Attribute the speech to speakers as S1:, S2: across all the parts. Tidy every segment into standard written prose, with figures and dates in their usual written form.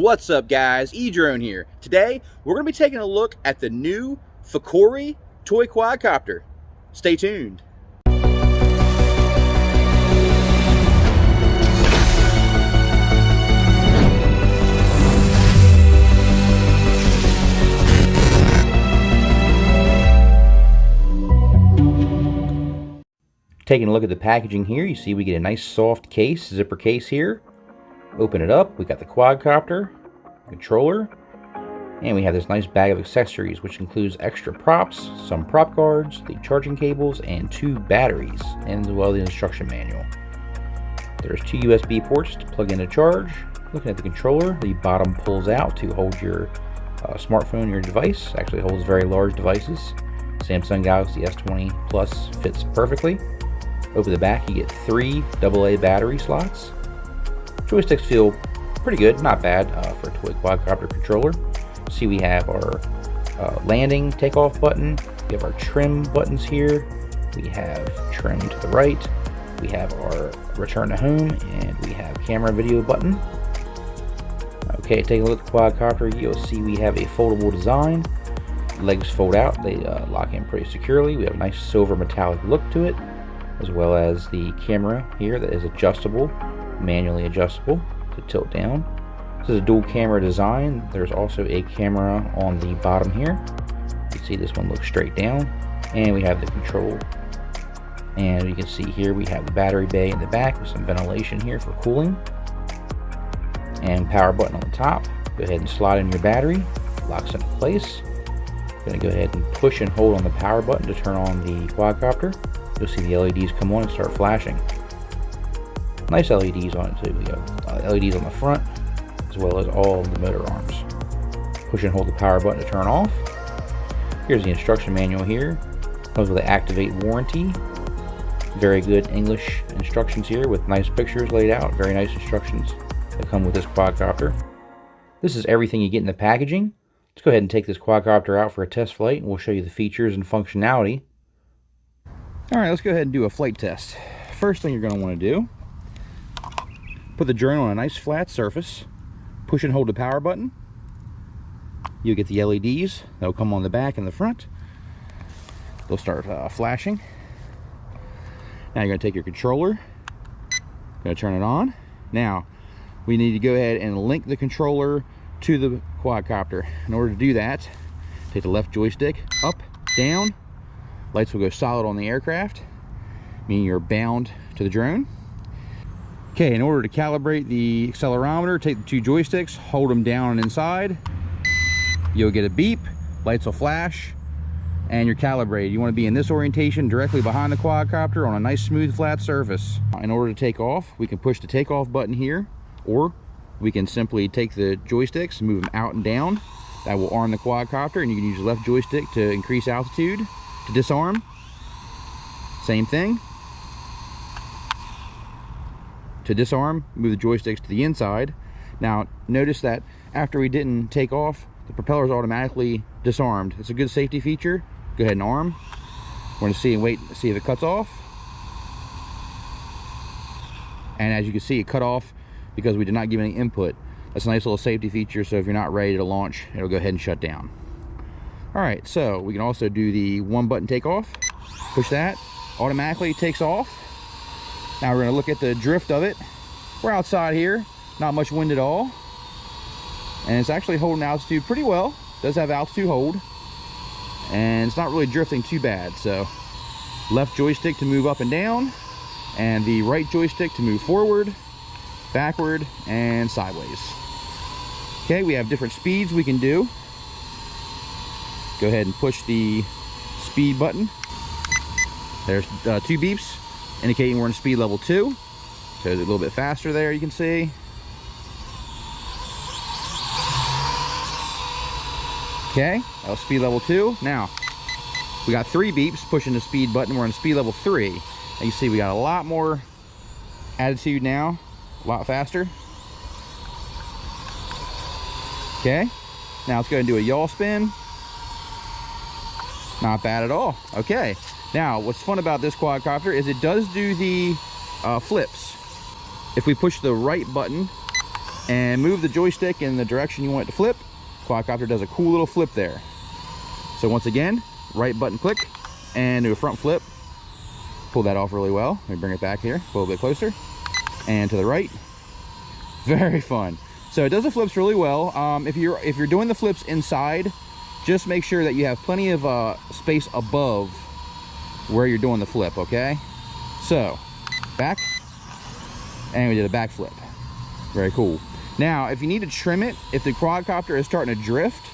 S1: What's up guys, E-Drone here. Today we're going to be taking a look at the new Fcoreey toy quadcopter. Stay tuned. Taking a look at the packaging here, you see we get a nice soft case, zipper case here. Open it up, we got the quadcopter, controller, and we have this nice bag of accessories which includes extra props, some prop guards, the charging cables, and 2 batteries, and as well the instruction manual. There's 2 USB ports to plug in to charge. Looking at the controller, the bottom pulls out to hold your smartphone, your device. Actually holds very large devices. Samsung Galaxy S20 Plus fits perfectly. Over the back you get 3 AA battery slots. Joysticks feel pretty good, not bad for a toy quadcopter controller. See, we have our landing takeoff button, we have our trim buttons here, we have trim to the right, we have our return to home, and we have camera video button. Okay, taking a look at the quadcopter, you'll see we have a foldable design. Legs fold out, they lock in pretty securely. We have a nice silver metallic look to it, as well as the camera here that is adjustable, manually adjustable to tilt down. This is a dual camera design. There's also a camera on the bottom here. You can see this one looks straight down, and we have the control. And you can see here we have the battery bay in the back with some ventilation here for cooling, and power button on the top. Go ahead and slide in your battery, locks into place. Going to go ahead and push and hold on the power button to turn on the quadcopter. You'll see the LEDs come on and start flashing. Nice LEDs on it too. We have LEDs on the front as well as all the motor arms. Push and hold the power button to turn off. Here's the instruction manual here. Comes with an activate warranty. Very good English instructions here with nice pictures laid out. Very nice instructions that come with this quadcopter. This is everything you get in the packaging. Let's go ahead and take this quadcopter out for a test flight, and we'll show you the features and functionality. Alright, let's go ahead and do a flight test. First thing you're going to want to do, put the drone on a nice flat surface, push and hold the power button. You'll get the LEDs, they'll come on the back and the front. They'll start flashing. Now you're going to take your controller, going to turn it on. Now, we need to go ahead and link the controller to the quadcopter. In order to do that, take the left joystick up, down. Lights will go solid on the aircraft, meaning you're bound to the drone. Okay, in order to calibrate the accelerometer, take the 2 joysticks, hold them down and inside. You'll get a beep, lights will flash, and you're calibrated. You want to be in this orientation directly behind the quadcopter on a nice smooth flat surface. In order to take off, we can push the takeoff button here, or we can simply take the joysticks and move them out and down. That will arm the quadcopter, and you can use the left joystick to increase altitude. To disarm, same thing. To disarm, move the joysticks to the inside. Now notice that after we didn't take off, the propeller is automatically disarmed. It's a good safety feature. Go ahead and arm. We're going to see and wait to see if it cuts off. And as you can see, it cut off because we did not give any input. That's a nice little safety feature, so if you're not ready to launch, it'll go ahead and shut down. Alright, so we can also do the 1-button takeoff. Push that, automatically takes off. Now we're going to look at the drift of it. We're outside here, not much wind at all. And it's actually holding altitude pretty well. Does have altitude hold. And it's not really drifting too bad. So, left joystick to move up and down, and the right joystick to move forward, backward, and sideways. Okay, we have different speeds we can do. Go ahead and push the speed button. There's 2 beeps indicating we're in speed level 2. So a little bit faster there, you can see. Okay, that was speed level 2. Now, we got 3 beeps pushing the speed button. We're on speed level 3. And you see we got a lot more attitude now, a lot faster. Okay, now let's go ahead and do a yaw spin. Not bad at all. Okay, now what's fun about this quadcopter is it does do the flips. If we push the right button, and move the joystick in the direction you want it to flip. Quadcopter does a cool little flip there. So once again, right button click and do a front flip. Pull that off really well. Let me bring it back here, a little bit closer, and to the right. Very fun. So it does the flips really well. If you're doing the flips inside, just make sure that you have plenty of space above where you're doing the flip. Okay. So back, and we did a back flip. Very cool. Now, if you need to trim it, if the quadcopter is starting to drift,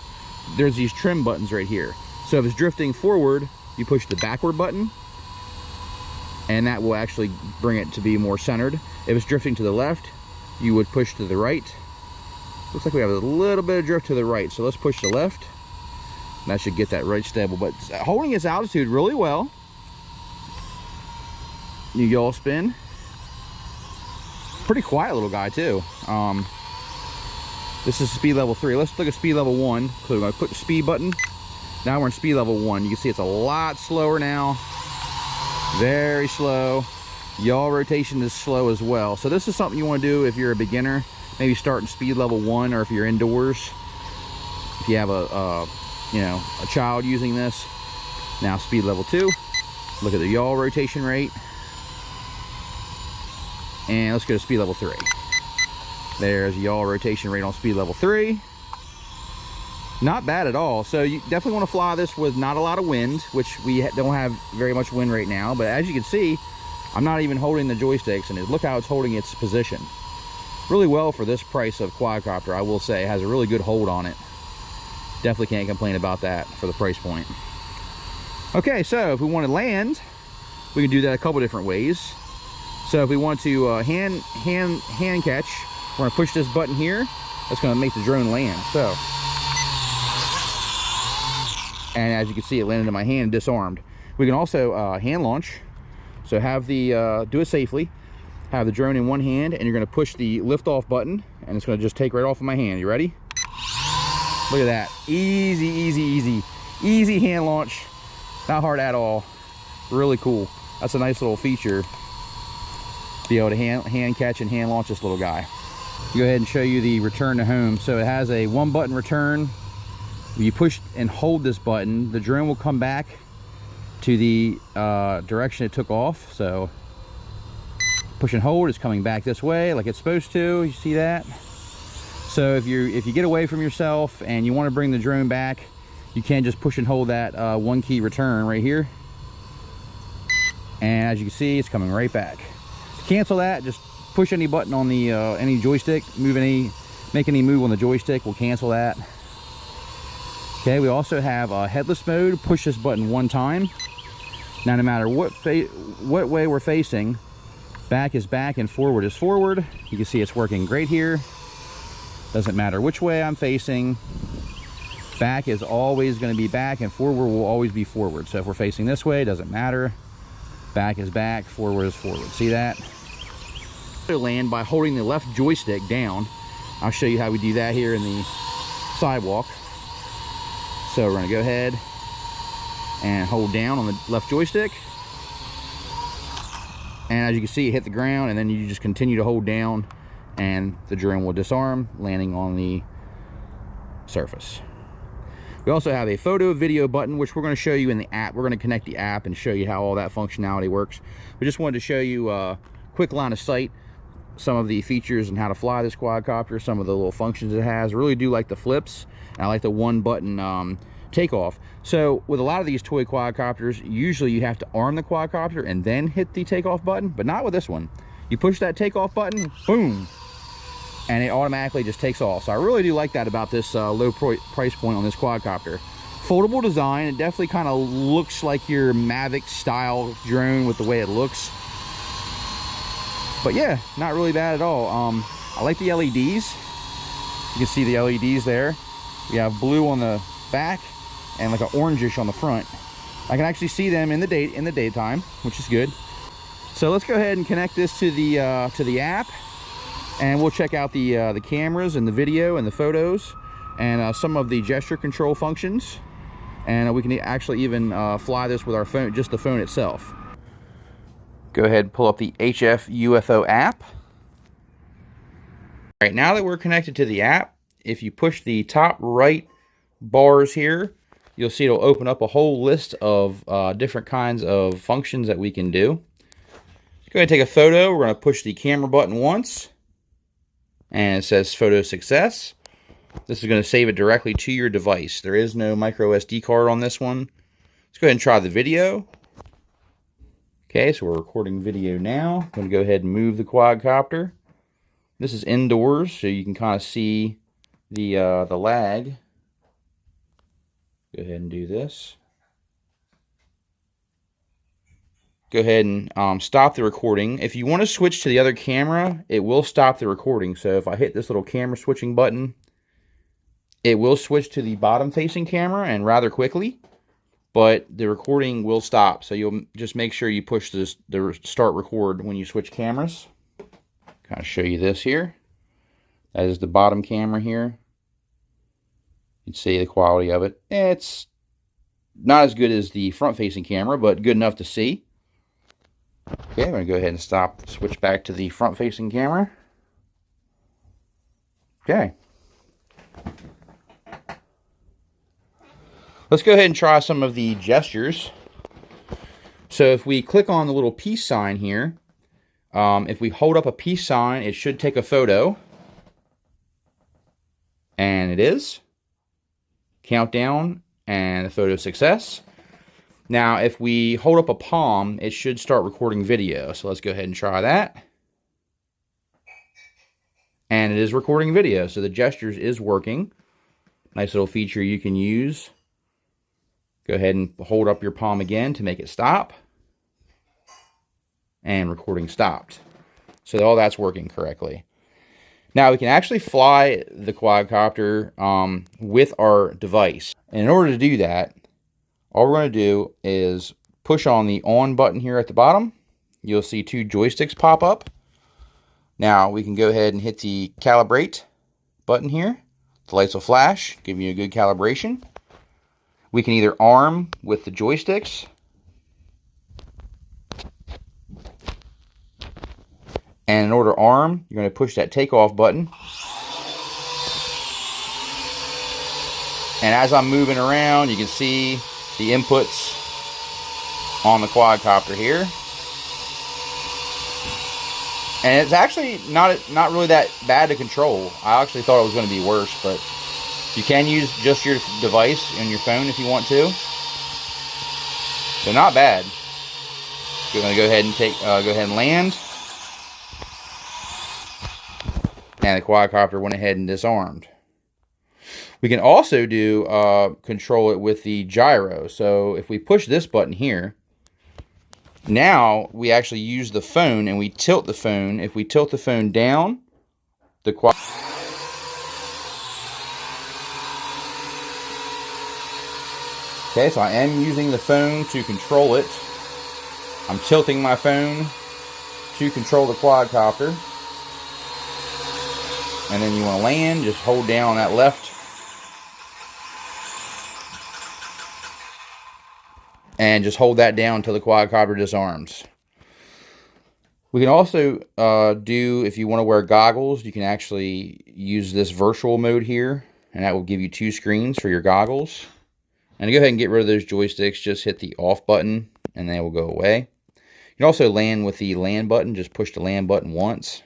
S1: there's these trim buttons right here. So if it's drifting forward, you push the backward button, and that will actually bring it to be more centered. If it's drifting to the left, you would push to the right. Looks like we have a little bit of drift to the right, so let's push to the left. And that should get that right stable, but holding its altitude really well. New yaw spin. Pretty quiet little guy too. This is speed level 3. Let's look at speed level 1. So we're going to put the speed button. Now we're in speed level 1. You can see it's a lot slower now. Very slow. Yaw rotation is slow as well. So this is something you want to do if you're a beginner. Maybe start in speed level 1, or if you're indoors. If you have a child using this. Now speed level 2. Look at the yaw rotation rate. And let's go to speed level 3. There's yaw rotation rate on speed level 3. Not bad at all. So you definitely want to fly this with not a lot of wind, which we don't have very much wind right now. But as you can see, I'm not even holding the joysticks, and look how it's holding its position. Really well for this price of quadcopter, I will say. It has a really good hold on it. Definitely can't complain about that for the price point. Okay, so if we want to land, we can do that a couple different ways. So if we want to hand catch, we're going to push this button here. That's going to make the drone land. So, and as you can see, it landed in my hand, disarmed. We can also hand launch. So have the do it safely. Have the drone in one hand, and you're going to push the lift off button, and it's going to just take right off of my hand. You ready? Look at that. Easy, easy, easy. Easy hand launch. Not hard at all. Really cool. That's a nice little feature. Be able to hand catch and hand launch this little guy. Go ahead and show you the return to home. So it has a 1-button return. When you push and hold this button, the drone will come back to the direction it took off. So push and hold, it's coming back this way like it's supposed to. You see that? So if you get away from yourself and you want to bring the drone back, you can just push and hold that 1-key return right here. And as you can see, it's coming right back. To cancel that, just push any button on the any joystick, make any move on the joystick, will cancel that. Okay, we also have headless mode. Push this button 1 time. Now, no matter what way we're facing, back is back and forward is forward. You can see it's working great here. Doesn't matter which way I'm facing. Back is always going to be back, and forward will always be forward. So if we're facing this way, it doesn't matter. Back is back, forward is forward. See that? Land by holding the left joystick down. I'll show you how we do that here in the sidewalk. So we're going to go ahead and hold down on the left joystick. And as you can see, it hit the ground, and then you just continue to hold down, and the drone will disarm, landing on the surface. We also have a photo video button, which we're going to show you in the app. We're going to connect the app and show you how all that functionality works. We just wanted to show you a quick line of sight, some of the features and how to fly this quadcopter, some of the little functions it has. I really do like the flips, and I like the 1-button takeoff. So with a lot of these toy quadcopters, usually you have to arm the quadcopter and then hit the takeoff button, but not with this one. You push that takeoff button, boom, and it automatically just takes off. So I really do like that about this low price point on this quadcopter. Foldable design. It definitely kind of looks like your Mavic style drone with the way it looks. But yeah, not really bad at all. I like the LEDs. You can see the LEDs there. We have blue on the back and like an orangish on the front. I can actually see them in the daytime, which is good. So let's go ahead and connect this to the app, and we'll check out the cameras and the video and the photos and some of the gesture control functions. And we can actually even fly this with our phone, just the phone itself. Go ahead and pull up the HF UFO app. Alright, now that we're connected to the app, if you push the top right bars here, you'll see it'll open up a whole list of different kinds of functions that we can do. Let's go ahead and take a photo. We're going to push the camera button once, and it says photo success. This is going to save it directly to your device. There is no micro SD card on this one. Let's go ahead and try the video. Okay, so we're recording video now. I'm going to go ahead and move the quadcopter. This is indoors, so you can kind of see the lag. Go ahead and do this. Go ahead and stop the recording. If you want to switch to the other camera, it will stop the recording. So if I hit this little camera switching button, it will switch to the bottom facing camera and rather quickly, but the recording will stop. So you'll just make sure you push the start record when you switch cameras. Kind of show you this here. That is the bottom camera here. You can see the quality of it. It's not as good as the front-facing camera, but good enough to see. Okay, I'm going to go ahead and switch back to the front-facing camera. Okay. Let's go ahead and try some of the gestures. So if we click on the little peace sign here, if we hold up a peace sign, it should take a photo. And it is. Countdown, and the photo success. Now, if we hold up a palm, it should start recording video. So let's go ahead and try that. And it is recording video, so the gestures is working. Nice little feature you can use. Go ahead and hold up your palm again to make it stop. And recording stopped. So all that's working correctly. Now we can actually fly the quadcopter with our device. And in order to do that, all we're going to do is push on the on button here at the bottom. You'll see two joysticks pop up. Now we can go ahead and hit the calibrate button here. The lights will flash, give you a good calibration. We can either arm with the joysticks, and in order to arm, you're going to push that takeoff button. And as I'm moving around, you can see the inputs on the quadcopter here. And it's actually not really that bad to control. I actually thought it was going to be worse, but you can use just your device and your phone if you want to. So not bad. We're going to go ahead and go ahead and land. And the quadcopter went ahead and disarmed. We can also do control it with the gyro. So if we push this button here, now we actually use the phone and we tilt the phone. If we tilt the phone down, the quad. Okay, so I am using the phone to control it. I'm tilting my phone to control the quadcopter. And then you want to land, just hold down on that left. And just hold that down until the quadcopter disarms. We can also do, if you want to wear goggles, you can actually use this virtual mode here. And that will give you two screens for your goggles. And to go ahead and get rid of those joysticks, just hit the off button and they will go away. You can also land with the land button, just push the land button once.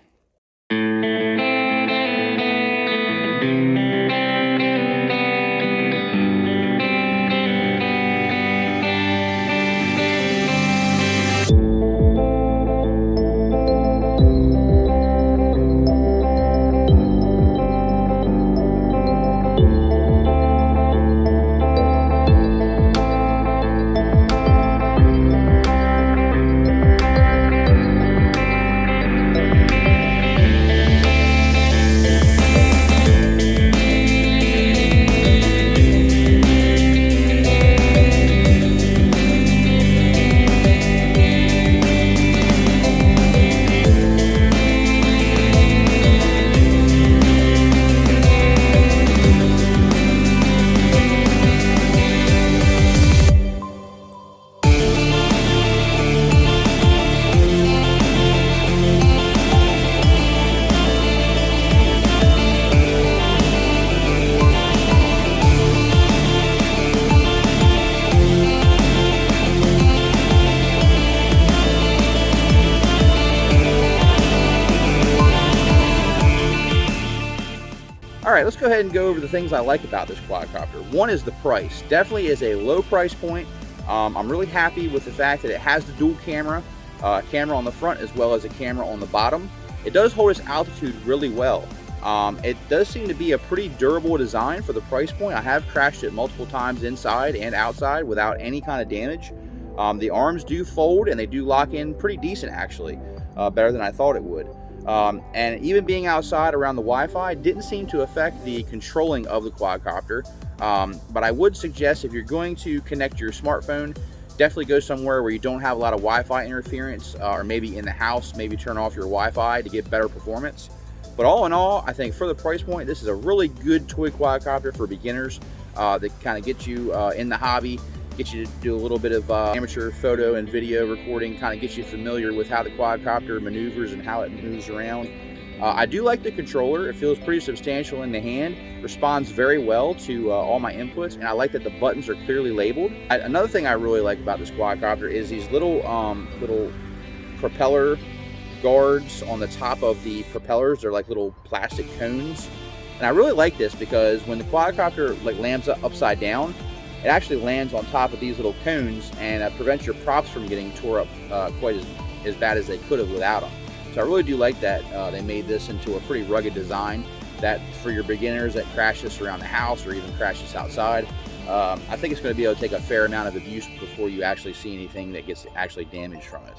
S1: right, let's go ahead and go over the things I like about this quadcopter. One is the price. Definitely is a low price point. I'm really happy with the fact that it has the dual camera on the front as well as a camera on the bottom. It does hold its altitude really well. It does seem to be a pretty durable design for the price point. I have crashed it multiple times inside and outside without any kind of damage. The arms do fold and they do lock in pretty decent, actually, better than I thought it would. And even being outside around the Wi-Fi didn't seem to affect the controlling of the quadcopter. But I would suggest, if you're going to connect your smartphone, definitely go somewhere where you don't have a lot of Wi-Fi interference, or maybe in the house, maybe turn off your Wi-Fi to get better performance. But all in all, I think for the price point, this is a really good toy quadcopter for beginners that kind of get you in the hobby, get you to do a little bit of amateur photo and video recording, kind of get you familiar with how the quadcopter maneuvers and how it moves around. I do like the controller. It feels pretty substantial in the hand, responds very well to all my inputs, and I like that the buttons are clearly labeled. Another thing I really like about this quadcopter is these little propeller guards on the top of the propellers. They're like little plastic cones, and I really like this because when the quadcopter lands upside down, it actually lands on top of these little cones and prevents your props from getting tore up quite as bad as they could have without them. So I really do like that they made this into a pretty rugged design that for your beginners that crash this around the house or even crash this outside, I think it's going to be able to take a fair amount of abuse before you actually see anything that gets actually damaged from it.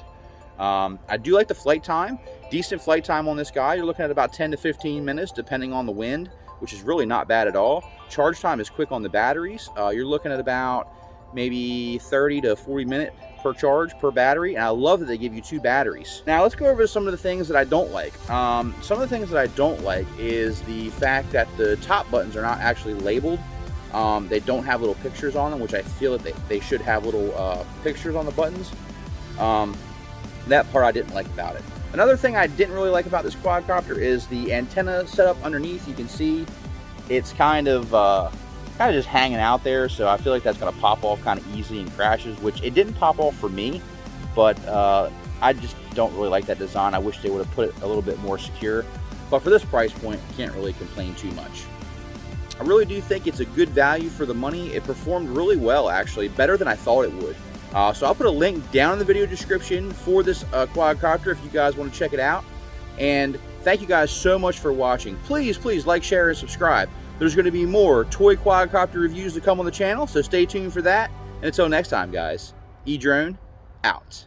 S1: I do like the flight time. Decent flight time on this guy. You're looking at about 10 to 15 minutes depending on the wind, which is really not bad at all. Charge time is quick on the batteries. You're looking at about maybe 30 to 40 minutes per charge per battery, and I love that they give you 2 batteries. Now let's go over some of the things that I don't like. Some of the things that I don't like is the fact that the top buttons are not actually labeled. They don't have little pictures on them, which I feel that they should have little pictures on the buttons. That part I didn't like about it. Another thing I didn't really like about this quadcopter is the antenna setup underneath. You can see it's kind of just hanging out there, so I feel like that's going to pop off kind of easily in crashes, which it didn't pop off for me, but I just don't really like that design. I wish they would have put it a little bit more secure, but for this price point, can't really complain too much. I really do think it's a good value for the money. It performed really well, actually, better than I thought it would. So I'll put a link down in the video description for this quadcopter if you guys want to check it out. And thank you guys so much for watching. Please like, share, and subscribe. There's going to be more toy quadcopter reviews to come on the channel, so stay tuned for that. And until next time, guys, eDrone out.